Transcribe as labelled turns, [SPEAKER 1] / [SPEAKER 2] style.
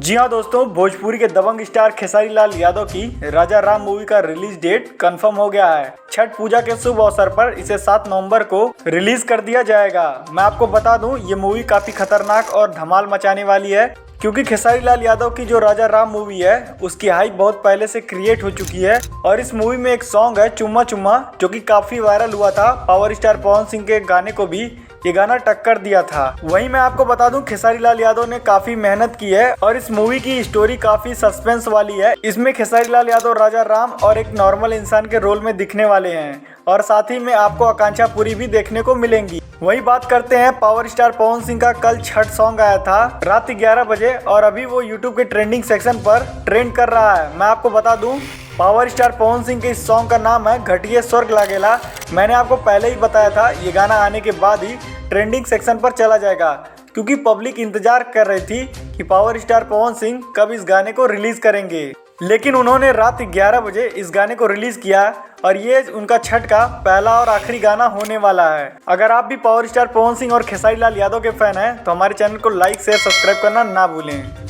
[SPEAKER 1] जी हाँ दोस्तों, भोजपुरी के दबंग स्टार खेसारी लाल यादव की राजा राम मूवी का रिलीज डेट कंफर्म हो गया है। छठ पूजा के शुभ अवसर पर इसे 7 नवंबर को रिलीज कर दिया जाएगा। मैं आपको बता दूं, ये मूवी काफी खतरनाक और धमाल मचाने वाली है, क्योंकि खेसारी लाल यादव की जो राजा राम मूवी है उसकी हाइप बहुत पहले से क्रिएट हो चुकी है। और इस मूवी में एक सॉन्ग है चुम्मा चुम्मा, जो कि काफी वायरल हुआ था। पावर स्टार पवन सिंह के गाने को भी ये गाना टक्कर दिया था। वहीं मैं आपको बता दूं, खेसारी लाल यादव ने काफी मेहनत की है और इस मूवी की स्टोरी काफी सस्पेंस वाली है। इसमें खेसारी लाल यादव राजा राम और एक नॉर्मल इंसान के रोल में दिखने वाले हैं और साथ ही में आपको आकांक्षा पूरी भी देखने को मिलेंगी। वही बात करते हैं, पावर स्टार पवन सिंह का कल छठ सॉन्ग आया था रात 11 बजे और अभी वो यूट्यूब के ट्रेंडिंग सेक्शन पर ट्रेंड कर रहा है। मैं आपको बता दूं, पावर स्टार पवन सिंह के इस सॉन्ग का नाम है घटिया स्वर्ग लागेला। मैंने आपको पहले ही बताया था, ये गाना आने के बाद ही ट्रेंडिंग सेक्शन पर चला जाएगा, क्योंकि पब्लिक इंतजार कर रही थी कि पावर स्टार पवन सिंह कब इस गाने को रिलीज करेंगे। लेकिन उन्होंने रात 11 बजे इस गाने को रिलीज किया और ये उनका छठ का पहला और आखिरी गाना होने वाला है। अगर आप भी पावर स्टार पवन सिंह और खेसारी लाल यादव के फैन हैं तो हमारे चैनल को लाइक शेयर सब्सक्राइब करना ना भूलें।